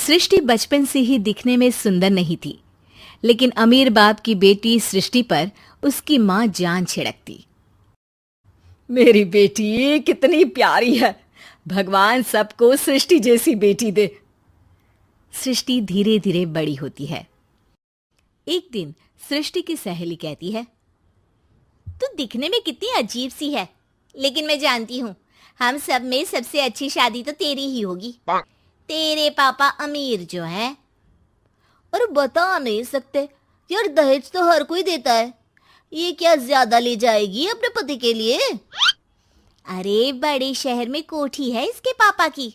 सृष्टि बचपन से ही दिखने में सुंदर नहीं थी, लेकिन अमीर बाप की बेटी सृष्टि पर उसकी माँ जान छिड़कती। मेरी बेटी कितनी प्यारी है, भगवान सबको सृष्टि जैसी बेटी दे। सृष्टि धीरे धीरे बड़ी होती है। एक दिन सृष्टि की सहेली कहती है, तू दिखने में कितनी अजीब सी है, लेकिन मैं जानती हूँ हम सब में सबसे अच्छी शादी तो तेरी ही होगी। तेरे पापा अमीर जो है। और बता नहीं सकते यार, दहेज तो हर कोई देता है, ये क्या ज्यादा ले जाएगी अपने पति के लिए? अरे बड़े शहर में कोठी है इसके पापा की।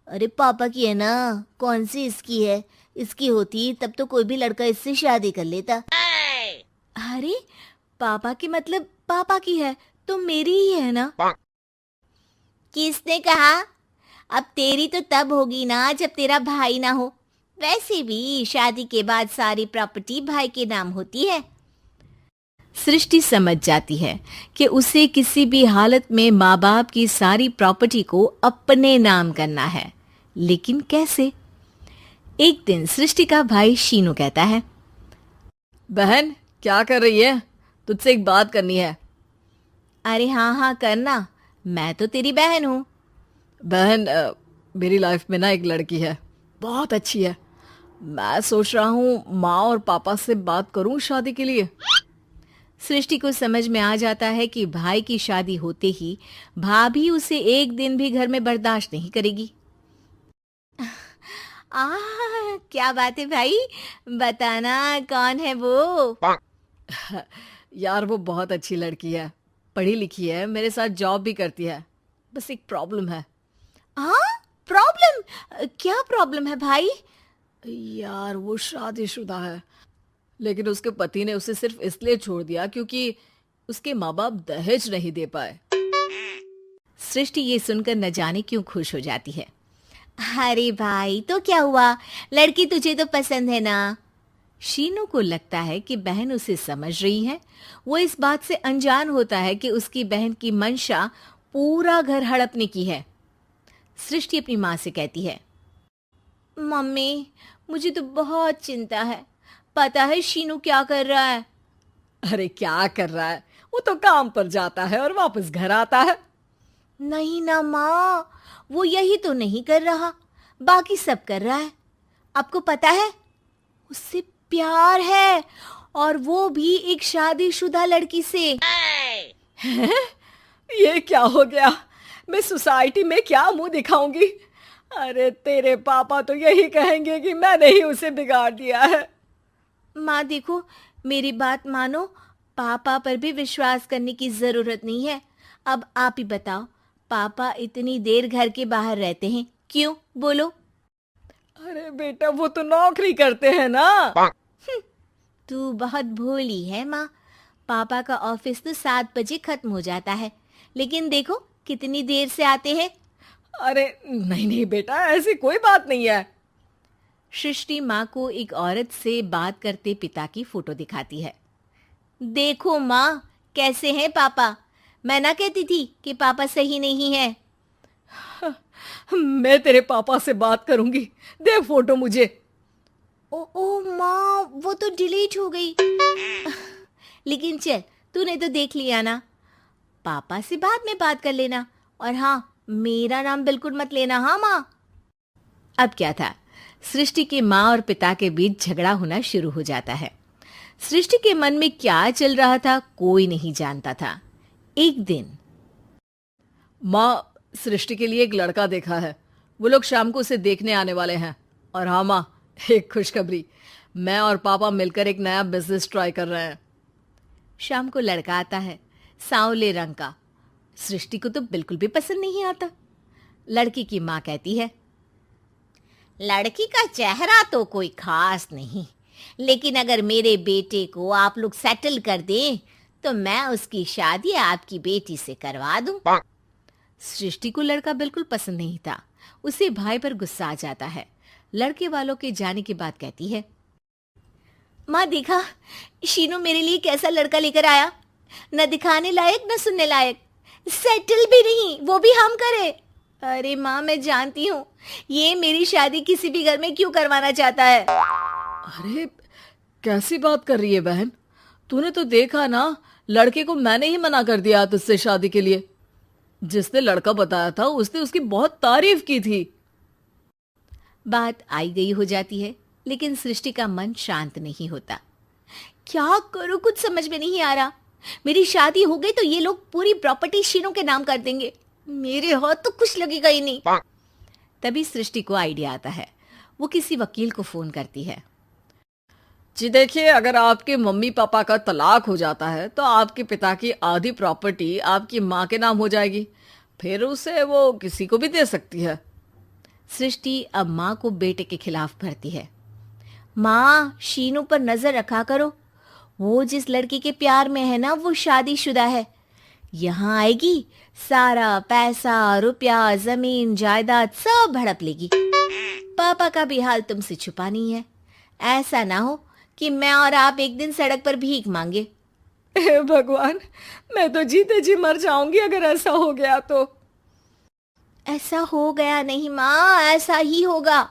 अरे पापा की है ना, कौन सी इसकी है? इसकी होती तब तो कोई भी लड़का इससे शादी कर लेता। अरे पापा की मतलब पापा की है तो मेरी ही है ना? किसने कहा? अब तेरी तो तब होगी ना जब तेरा भाई ना हो। वैसे भी शादी के बाद सारी प्रॉपर्टी भाई के नाम होती है। सृष्टि समझ जाती है कि उसे किसी भी हालत में माँ बाप की सारी प्रॉपर्टी को अपने नाम करना है, लेकिन कैसे? एक दिन सृष्टि का भाई शीनू कहता है, बहन क्या कर रही है? तुझसे एक बात करनी है। अरे हाँ हाँ करना, मैं तो तेरी बहन हूँ। बहन मेरी लाइफ में ना एक लड़की है, बहुत अच्छी है। मैं सोच रहा हूँ माँ और पापा से बात करूँ शादी के लिए। सृष्टि को समझ में आ जाता है कि भाई की शादी होते ही भाभी उसे एक दिन भी घर में बर्दाश्त नहीं करेगी। क्या बात है भाई, बताना कौन है वो? यार वो बहुत अच्छी लड़की है, पढ़ी लिखी है, मेरे साथ जॉब भी करती है। बस एक प्रॉब्लम है। प्रॉब्लम? क्या प्रॉब्लम है भाई? यार वो शादीशुदा है, लेकिन उसके पति ने उसे सिर्फ इसलिए छोड़ दिया क्योंकि उसके माँ बाप दहेज नहीं दे पाए। सृष्टि ये सुनकर न जाने क्यों खुश हो जाती है। अरे भाई तो क्या हुआ, लड़की तुझे तो पसंद है ना? शीनू को लगता है कि बहन उसे समझ रही है। वो इस बात से अनजान होता है कि उसकी बहन की मंशा पूरा घर हड़पने की है। सृष्टि अपनी माँ से कहती है, मम्मी मुझे तो बहुत चिंता है, पता है शीनू क्या कर रहा है? अरे क्या कर रहा है, वो तो काम पर जाता है और वापस घर आता है। नहीं ना माँ, वो यही तो नहीं कर रहा, बाकी सब कर रहा है। आपको पता है उससे प्यार है, और वो भी एक शादीशुदा लड़की से। ये क्या हो गया, मैं सोसाइटी में क्या मुंह दिखाऊंगी? अरे तेरे पापा तो यही कहेंगे कि मैंने ही उसे बिगाड़ दिया है। माँ देखो, मेरी बात मानो, पापा पर भी विश्वास करने की जरूरत नहीं है। अब आप ही बताओ, पापा इतनी देर घर के बाहर रहते हैं क्यों, बोलो? अरे बेटा वो तो नौकरी करते हैं ना। तू बहुत भोली है माँ, पापा का ऑफिस तो 7 बजे खत्म हो जाता है, लेकिन देखो कितनी देर से आते हैं। अरे नहीं नहीं बेटा, ऐसी कोई बात नहीं है। सृष्टि माँ को एक औरत से बात करते पिता की फोटो दिखाती है। देखो माँ कैसे हैं पापा, मैं ना कहती थी कि पापा सही नहीं है। मैं तेरे पापा से बात करूंगी, दे फोटो मुझे। ओ माँ, वो तो डिलीट हो गई। लेकिन चल, तूने तो देख लिया ना, पापा से बाद में बात कर लेना, और हाँ मेरा नाम बिल्कुल मत लेना। हाँ माँ। अब क्या था, सृष्टि के माँ और पिता के बीच झगड़ा होना शुरू हो जाता है। सृष्टि के मन में क्या चल रहा था कोई नहीं जानता था। एक दिन, माँ सृष्टि के लिए एक लड़का देखा है, वो लोग शाम को उसे देखने आने वाले हैं। और हाँ माँ, एक खुशखबरी, मैं और पापा मिलकर एक नया बिजनेस ट्राई कर रहे हैं। शाम को लड़का आता है, सांवले रंग का। सृष्टि को तो बिल्कुल भी पसंद नहीं आता। लड़की की माँ कहती है, लड़की का चेहरा तो कोई खास नहीं, लेकिन अगर मेरे बेटे को आप लोग सेटल कर दें तो मैं उसकी शादी आपकी बेटी से करवा दूं। सृष्टि को लड़का बिल्कुल पसंद नहीं था। उसे भाई पर गुस्सा आ जाता है। लड़के वालों के जाने के बाद कहती है, माँ देखा शीनू मेरे लिए कैसा लड़का लेकर आया, न दिखाने लायक न सुनने लायक, सेटल भी नहीं, वो भी हम करे। अरे माँ, मैं जानती हूँ ये मेरी शादी किसी भी घर में क्यों करवाना चाहता है। अरे कैसी बात कर रही है बहन? तूने तो देखा ना, लड़के को मैंने ही मना कर दिया तुझसे शादी के लिए। जिसने लड़का बताया था उसने उसकी बहुत तारीफ की थी। बात आई गई हो जाती है, लेकिन सृष्टि का मन शांत नहीं होता। क्या करूं, कुछ समझ में नहीं आ रहा। मेरी शादी हो गई तो ये लोग पूरी प्रॉपर्टी शीनू के नाम कर देंगे, मेरे हाथ तो कुछ लगेगा ही नहीं। तभी सृष्टि को आइडिया आता है। वो किसी वकील को फोन करती है। जी देखिए, अगर आपके मम्मी पापा का तलाक हो जाता है तो आपके पिता की आधी प्रॉपर्टी आपकी माँ के नाम हो जाएगी, फिर उसे वो किसी को भी दे सकती है। सृष्टि अब माँ को बेटे के खिलाफ भरती है। माँ, शीनू पर नजर रखा करो, वो जिस लड़की के प्यार में है ना वो शादीशुदा है। यहाँ आएगी, सारा पैसा रुपया जमीन जायदाद सब हड़प लेगी। पापा का भी हाल तुमसे छुपा नहीं है। ऐसा ना हो कि मैं और आप एक दिन सड़क पर भीख मांगे। हे भगवान, मैं तो जीते जी मर जाऊंगी अगर ऐसा हो गया तो। ऐसा हो गया नहीं माँ, ऐसा ही होगा।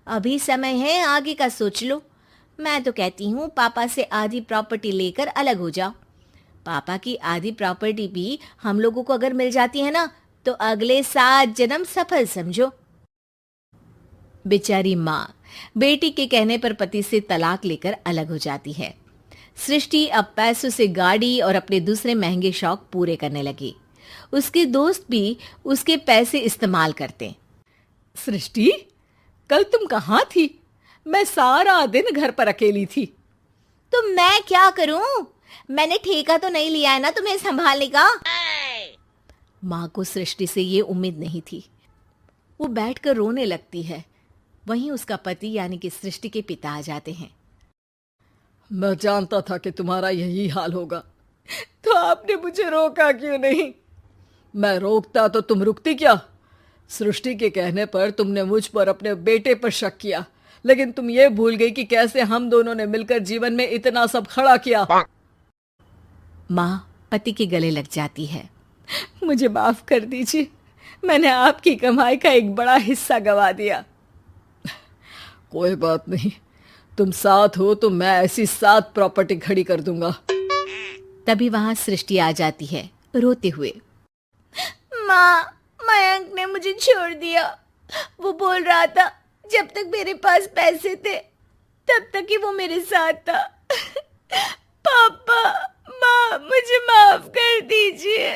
अभी समय है, आगे का सोच लो। मैं तो कहती हूँ पापा से आधी प्रॉपर्टी लेकर अलग हो जाओ। पापा की आधी प्रॉपर्टी भी हम लोगों को अगर मिल जाती है ना तो अगले 7 जन्म सफल समझो। बेचारी माँ बेटी के कहने पर पति से तलाक लेकर अलग हो जाती है। सृष्टि अब पैसों से गाड़ी और अपने दूसरे महंगे शौक पूरे करने लगी। उसके दोस्त भी उसके पैसे इस्तेमाल करते। सृष्टि, कल तुम कहाँ थी? मैं सारा दिन घर पर अकेली थी। तो मैं क्या करूं? मैंने ठेका तो नहीं लिया है ना तुम्हें संभालने का। माँ को सृष्टि से ये उम्मीद नहीं थी। वो बैठकर रोने लगती है। वहीं उसका पति यानी कि सृष्टि के पिता आ जाते हैं। मैं जानता था कि तुम्हारा यही हाल होगा, तो आपने मुझे रोका क्यों नहीं? मैं रोकता तो तुम रुकती क्या? सृष्टि के कहने पर तुमने मुझ पर अपने बेटे पर शक किया, लेकिन तुम ये भूल गई कि कैसे हम दोनों ने मिलकर जीवन में इतना सब खड़ा किया। माँ पति के गले लग जाती है। मुझे माफ कर दीजिए, मैंने आपकी कमाई का एक बड़ा हिस्सा गवा दिया। कोई बात नहीं, तुम साथ हो तो मैं ऐसी 7 प्रॉपर्टी खड़ी कर दूंगा। तभी वहां सृष्टि आ जाती है रोते हुए। माँ, मयंक ने मुझे छोड़ दिया। वो बोल रहा था जब तक मेरे पास पैसे थे तब तक ही वो मेरे साथ था। पापा, माँ, मुझे माफ कर दीजिए।